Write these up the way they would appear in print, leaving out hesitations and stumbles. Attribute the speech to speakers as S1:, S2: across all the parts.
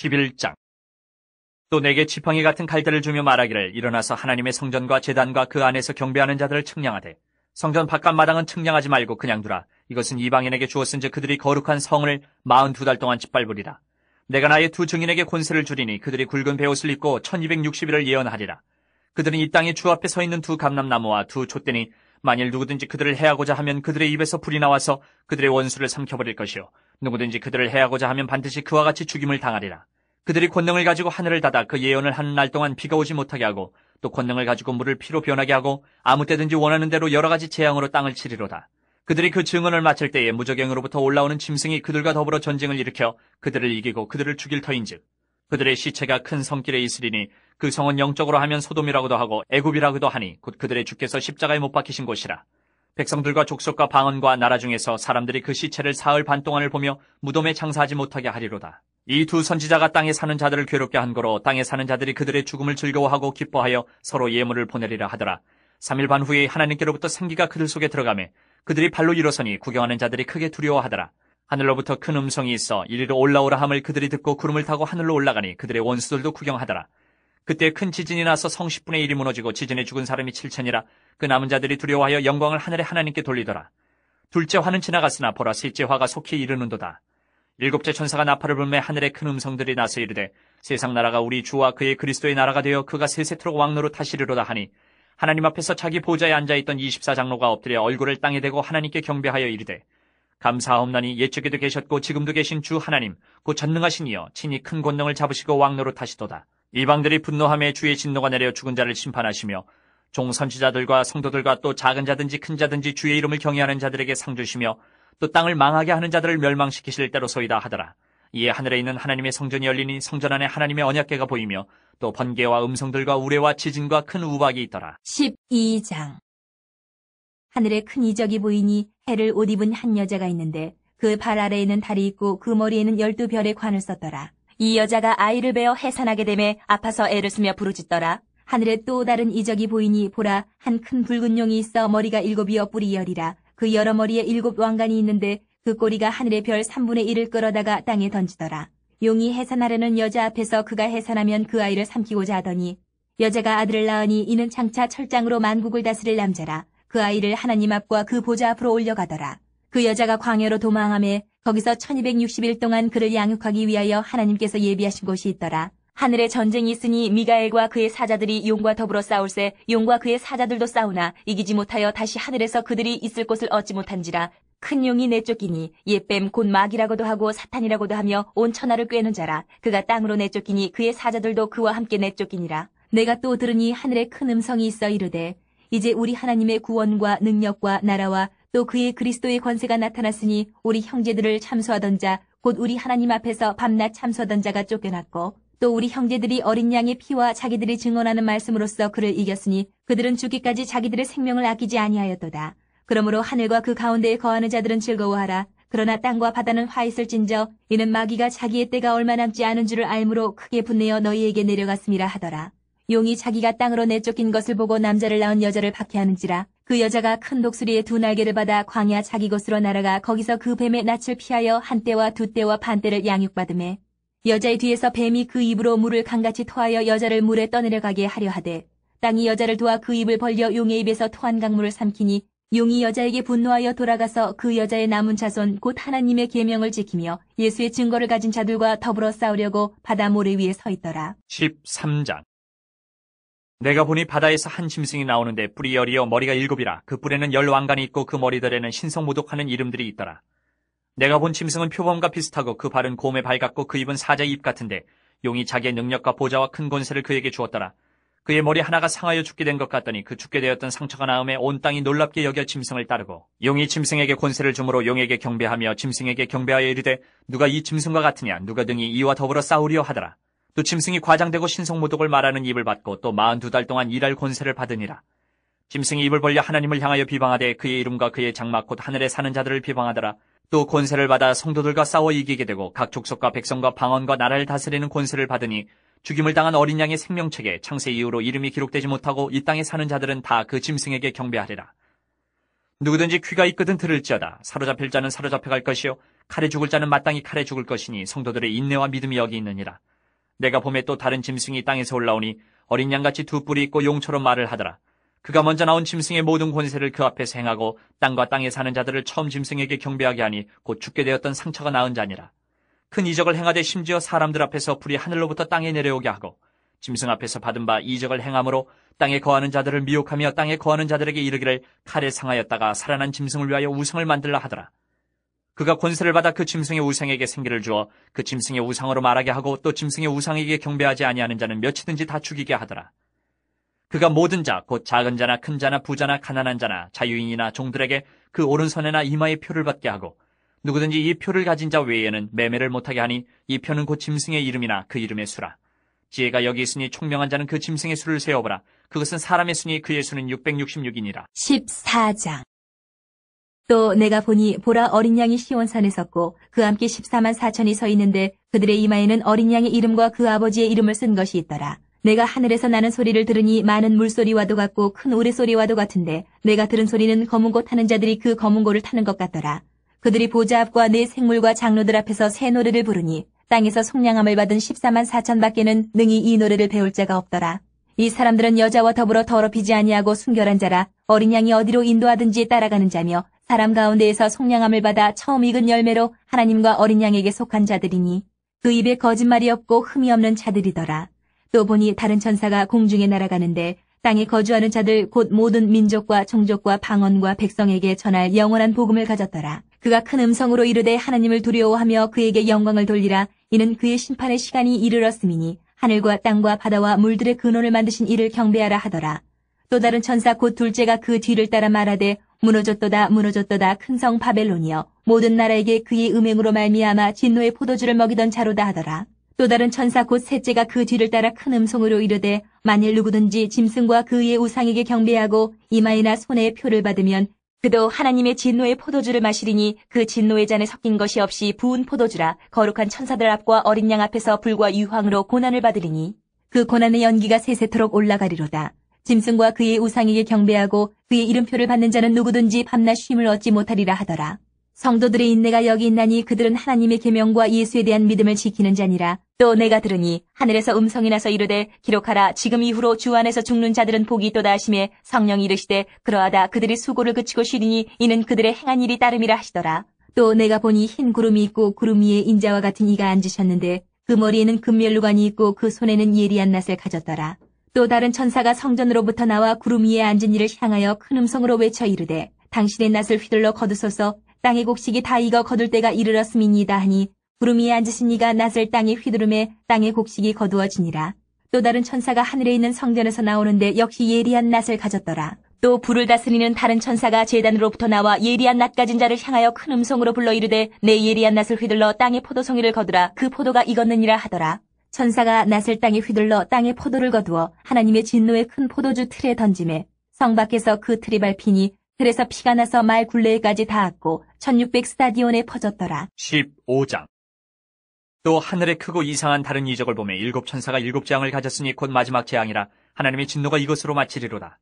S1: 11장. 또 내게 지팡이 같은 갈대를 주며 말하기를 일어나서 하나님의 성전과 제단과 그 안에서 경배하는 자들을 측량하되 성전 바깥 마당은 측량하지 말고 그냥 두라. 이것은 이방인에게 주었은즉 그들이 거룩한 성을 42달 동안 짓밟으리라. 내가 나의 두 증인에게 권세를 주리니 그들이 굵은 베옷을 입고 1260일을 예언하리라. 그들은 이 땅에 주 앞에 서 있는 두 감람나무와 두 촛대니 만일 누구든지 그들을 해하고자 하면 그들의 입에서 불이 나와서 그들의 원수를 삼켜버릴 것이요 누구든지 그들을 해하고자 하면 반드시 그와 같이 죽임을 당하리라. 그들이 권능을 가지고 하늘을 닫아 그 예언을 하는 날 동안 비가 오지 못하게 하고 또 권능을 가지고 물을 피로 변하게 하고 아무 때든지 원하는 대로 여러 가지 재앙으로 땅을 치리로다. 그들이 그 증언을 마칠 때에 무저갱으로부터 올라오는 짐승이 그들과 더불어 전쟁을 일으켜 그들을 이기고 그들을 죽일 터인즉 그들의 시체가 큰 성길에 있으리니 그 성은 영적으로 하면 소돔이라고도 하고 애굽이라고도 하니 곧 그들의 주께서 십자가에 못 박히신 곳이라. 백성들과 족속과 방언과 나라 중에서 사람들이 그 시체를 사흘 반 동안을 보며 무덤에 장사하지 못하게 하리로다. 이 두 선지자가 땅에 사는 자들을 괴롭게 한 거로 땅에 사는 자들이 그들의 죽음을 즐거워하고 기뻐하여 서로 예물을 보내리라 하더라. 3일 반 후에 하나님께로부터 생기가 그들 속에 들어가매 그들이 발로 일어서니 구경하는 자들이 크게 두려워하더라. 하늘로부터 큰 음성이 있어 이리로 올라오라 함을 그들이 듣고 구름을 타고 하늘로 올라가니 그들의 원수들도 구경하더라. 그때 큰 지진이 나서 성 10분의 1이 무너지고 지진에 죽은 사람이 7천이라. 그 남은 자들이 두려워하여 영광을 하늘의 하나님께 돌리더라. 둘째 화는 지나갔으나 보라 셋째 화가 속히 이르는도다. 일곱째 천사가 나팔을 불매 하늘에 큰 음성들이 나서 이르되 세상 나라가 우리 주와 그의 그리스도의 나라가 되어 그가 세세토록 왕노로 타시리로다 하니 하나님 앞에서 자기 보좌에 앉아있던 24장로가 엎드려 얼굴을 땅에 대고 하나님께 경배하여 이르되 감사하옵나니 옛적에도 계셨고 지금도 계신 주 하나님 곧 전능하신 이여 친히 큰 권능을 잡으시고 왕노로 타시도다. 이방들이 분노하며 주의 진노가 내려 죽은 자를 심판하시며 종 선지자들과 성도들과 또 작은 자든지 큰 자든지 주의 이름을 경외하는 자들에게 상 주시며 또 땅을 망하게 하는 자들을 멸망시키실 때로소이다 하더라. 이에 하늘에 있는 하나님의 성전이 열리니 성전 안에 하나님의 언약궤가 보이며 또 번개와 음성들과 우레와 지진과 큰 우박이 있더라.
S2: 12장. 하늘에 큰 이적이 보이니 해를 옷 입은 한 여자가 있는데 그 발 아래에는 달이 있고 그 머리에는 12별의 관을 썼더라. 이 여자가 아이를 베어 해산하게 되매 아파서 애를 쓰며 부르짖더라. 하늘에 또 다른 이적이 보이니 보라 한 큰 붉은 용이 있어 머리가 7이여 뿔이 10이라. 그 여러 머리에 7 왕관이 있는데 그 꼬리가 하늘의 별 3분의 1을 끌어다가 땅에 던지더라. 용이 해산하려는 여자 앞에서 그가 해산하면 그 아이를 삼키고자 하더니 여자가 아들을 낳으니 이는 장차 철장으로 만국을 다스릴 남자라. 그 아이를 하나님 앞과 그 보좌 앞으로 올려가더라. 그 여자가 광야로 도망하매 거기서 1260일 동안 그를 양육하기 위하여 하나님께서 예비하신 곳이 있더라. 하늘에 전쟁이 있으니 미가엘과 그의 사자들이 용과 더불어 싸울세 용과 그의 사자들도 싸우나 이기지 못하여 다시 하늘에서 그들이 있을 곳을 얻지 못한지라. 큰 용이 내쫓기니 옛뱀 곧 마귀라고도 하고 사탄이라고도 하며 온 천하를 꿰는 자라. 그가 땅으로 내쫓기니 그의 사자들도 그와 함께 내쫓기니라. 내가 또 들으니 하늘에 큰 음성이 있어 이르되 이제 우리 하나님의 구원과 능력과 나라와 또 그의 그리스도의 권세가 나타났으니 우리 형제들을 참소하던 자 곧 우리 하나님 앞에서 밤낮 참소하던 자가 쫓겨났고 또 우리 형제들이 어린 양의 피와 자기들이 증언하는 말씀으로써 그를 이겼으니 그들은 죽기까지 자기들의 생명을 아끼지 아니하였도다. 그러므로 하늘과 그 가운데에 거하는 자들은 즐거워하라. 그러나 땅과 바다는 화 있을진저 이는 마귀가 자기의 때가 얼마 남지 않은 줄을 알므로 크게 분내어 너희에게 내려갔음이라 하더라. 용이 자기가 땅으로 내쫓긴 것을 보고 남자를 낳은 여자를 박해하는지라. 그 여자가 큰 독수리의 2 날개를 받아 광야 자기 곳으로 날아가 거기서 그 뱀의 낯을 피하여 한 때와 2 때와 반 때를 양육받으매 여자의 뒤에서 뱀이 그 입으로 물을 강같이 토하여 여자를 물에 떠내려가게 하려 하되 땅이 여자를 도와 그 입을 벌려 용의 입에서 토한 강물을 삼키니 용이 여자에게 분노하여 돌아가서 그 여자의 남은 자손 곧 하나님의 계명을 지키며 예수의 증거를 가진 자들과 더불어 싸우려고 바다 모래 위에 서 있더라.
S1: 13장. 내가 보니 바다에서 한 짐승이 나오는데 뿔이 10이요 머리가 7이라. 그 뿔에는 10 왕관이 있고 그 머리들에는 신성모독하는 이름들이 있더라. 내가 본 짐승은 표범과 비슷하고 그 발은 곰의 발 같고 그 입은 사자의 입 같은데 용이 자기의 능력과 보좌와 큰 권세를 그에게 주었더라. 그의 머리 하나가 상하여 죽게 된 것 같더니 그 죽게 되었던 상처가 나음에 온 땅이 놀랍게 여겨 짐승을 따르고 용이 짐승에게 권세를 주므로 용에게 경배하며 짐승에게 경배하여 이르되 누가 이 짐승과 같으냐 누가 등이 이와 더불어 싸우리요 하더라. 또 짐승이 과장되고 신성모독을 말하는 입을 받고 또 42달 동안 일할 권세를 받으니라. 짐승이 입을 벌려 하나님을 향하여 비방하되 그의 이름과 그의 장막 곧 하늘에 사는 자들을 비방하더라. 또 권세를 받아 성도들과 싸워 이기게 되고 각 족속과 백성과 방언과 나라를 다스리는 권세를 받으니 죽임을 당한 어린 양의 생명책에 창세 이후로 이름이 기록되지 못하고 이 땅에 사는 자들은 다 그 짐승에게 경배하리라. 누구든지 귀가 있거든 들을지어다. 사로잡힐 자는 사로잡혀갈 것이요 칼에 죽을 자는 마땅히 칼에 죽을 것이니 성도들의 인내와 믿음이 여기 있느니라. 내가 봄에 또 다른 짐승이 땅에서 올라오니 어린 양같이 두 뿔이 있고 용처럼 말을 하더라. 그가 먼저 나온 짐승의 모든 권세를 그 앞에서 행하고 땅과 땅에 사는 자들을 처음 짐승에게 경배하게 하니 곧 죽게 되었던 상처가 나은 자니라. 큰 이적을 행하되 심지어 사람들 앞에서 불이 하늘로부터 땅에 내려오게 하고 짐승 앞에서 받은 바 이적을 행함으로 땅에 거하는 자들을 미혹하며 땅에 거하는 자들에게 이르기를 칼에 상하였다가 살아난 짐승을 위하여 우상을 만들라 하더라. 그가 권세를 받아 그 짐승의 우상에게 생기를 주어 그 짐승의 우상으로 말하게 하고 또 짐승의 우상에게 경배하지 아니하는 자는 몇이든지 다 죽이게 하더라. 그가 모든 자, 곧 작은 자나 큰 자나 부자나 가난한 자나 자유인이나 종들에게 그 오른손에나 이마에 표를 받게 하고 누구든지 이 표를 가진 자 외에는 매매를 못하게 하니 이 표는 곧 짐승의 이름이나 그 이름의 수라. 지혜가 여기 있으니 총명한 자는 그 짐승의 수를 세어보라. 그것은 사람의 수니 그의 수는 666이니라.
S2: 14장. 또 내가 보니 보라 어린 양이 시온산에 섰고 그와 함께 14만 4천이 서 있는데 그들의 이마에는 어린 양의 이름과 그 아버지의 이름을 쓴 것이 있더라. 내가 하늘에서 나는 소리를 들으니 많은 물소리와도 같고 큰 우레소리와도 같은데 내가 들은 소리는 검은 고 타는 자들이 그 검은 고를 타는 것 같더라. 그들이 보좌 앞과 네 생물과 장로들 앞에서 새 노래를 부르니 땅에서 속량함을 받은 14만 4천 밖에는 능히 이 노래를 배울 자가 없더라. 이 사람들은 여자와 더불어 더럽히지 아니하고 순결한 자라. 어린 양이 어디로 인도하든지 따라가는 자며 사람 가운데에서 속량함을 받아 처음 익은 열매로 하나님과 어린 양에게 속한 자들이니 그 입에 거짓말이 없고 흠이 없는 자들이더라. 또 보니 다른 천사가 공중에 날아가는데 땅에 거주하는 자들 곧 모든 민족과 종족과 방언과 백성에게 전할 영원한 복음을 가졌더라. 그가 큰 음성으로 이르되 하나님을 두려워하며 그에게 영광을 돌리라. 이는 그의 심판의 시간이 이르렀음이니 하늘과 땅과 바다와 물들의 근원을 만드신 이를 경배하라 하더라. 또 다른 천사 곧 둘째가 그 뒤를 따라 말하되 무너졌도다 무너졌도다 큰 성 바벨론이여 모든 나라에게 그의 음행으로 말미암아 진노의 포도주를 먹이던 자로다 하더라. 또 다른 천사 곧 셋째가 그 뒤를 따라 큰 음성으로 이르되 만일 누구든지 짐승과 그의 우상에게 경배하고 이마에나 손에 표를 받으면 그도 하나님의 진노의 포도주를 마시리니 그 진노의 잔에 섞인 것이 없이 부은 포도주라. 거룩한 천사들 앞과 어린 양 앞에서 불과 유황으로 고난을 받으리니 그 고난의 연기가 세세토록 올라가리로다. 짐승과 그의 우상에게 경배하고 그의 이름표를 받는 자는 누구든지 밤낮 쉼을 얻지 못하리라 하더라. 성도들의 인내가 여기 있나니 그들은 하나님의 계명과 예수에 대한 믿음을 지키는 자니라. 또 내가 들으니 하늘에서 음성이 나서 이르되 기록하라. 지금 이후로 주 안에서 죽는 자들은 복이 있도다 하시매 성령이 이르시되 그러하다 그들이 수고를 그치고 쉬리니 이는 그들의 행한 일이 따름이라 하시더라. 또 내가 보니 흰 구름이 있고 구름 위에 인자와 같은 이가 앉으셨는데 그 머리에는 금면류관이 있고 그 손에는 예리한 낫을 가졌더라. 또 다른 천사가 성전으로부터 나와 구름 위에 앉은 이를 향하여 큰 음성으로 외쳐 이르되 당신의 낫을 휘둘러 거두소서. 땅의 곡식이 다 익어 거둘 때가 이르렀음이니이다 하니 구름 위에 앉으신 이가 낫을 땅에 휘두르매 땅의 곡식이 거두어지니라. 또 다른 천사가 하늘에 있는 성전에서 나오는데 역시 예리한 낫을 가졌더라. 또 불을 다스리는 다른 천사가 제단으로부터 나와 예리한 낫 가진 자를 향하여 큰 음성으로 불러 이르되 내 예리한 낫을 휘둘러 땅의 포도송이를 거두라. 그 포도가 익었느니라 하더라. 천사가 낫을 땅에 휘둘러 땅의 포도를 거두어 하나님의 진노의 큰 포도주 틀에 던지매 성 밖에서 그 틀이 밟히니 틀에서 피가 나서 말 굴레에까지 닿았고 1600 스타디온에 퍼졌더라.
S1: 15장. 또 하늘에 크고 이상한 다른 이적을 보매 일곱 천사가 일곱 재앙을 가졌으니 곧 마지막 재앙이라. 하나님의 진노가 이것으로 마치리로다.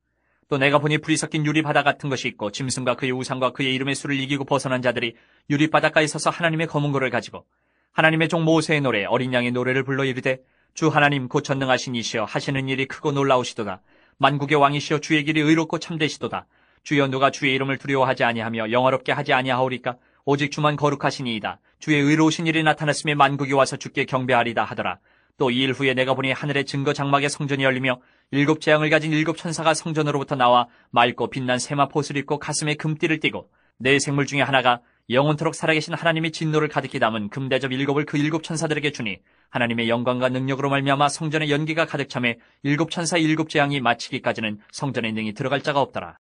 S1: 또 내가 보니 불이 섞인 유리바다 같은 것이 있고 짐승과 그의 우상과 그의 이름의 수를 이기고 벗어난 자들이 유리바닷가에 서서 하나님의 검은 고를 가지고 하나님의 종 모세의 노래 어린 양의 노래를 불러 이르되 주 하나님 곧 전능하신 이시여 하시는 일이 크고 놀라우시도다. 만국의 왕이시여 주의 길이 의롭고 참되시도다. 주여 누가 주의 이름을 두려워하지 아니하며 영화롭게 하지 아니하오리까. 오직 주만 거룩하시니이다. 주의 의로우신 일이 나타났으며 만국이 와서 주께 경배하리다 하더라. 또 이 일 후에 내가 보니 하늘의 증거 장막의 성전이 열리며 일곱 재앙을 가진 일곱 천사가 성전으로부터 나와 맑고 빛난 세마포옷을 입고 가슴에 금띠를 띠고 네 생물 중에 하나가 영원토록 살아계신 하나님의 진노를 가득히 담은 금대접 일곱을 그 일곱 천사들에게 주니 하나님의 영광과 능력으로 말미암아 성전의 연기가 가득 차매 일곱 천사의 일곱 재앙이 마치기까지는 성전에 능히 들어갈 자가 없더라.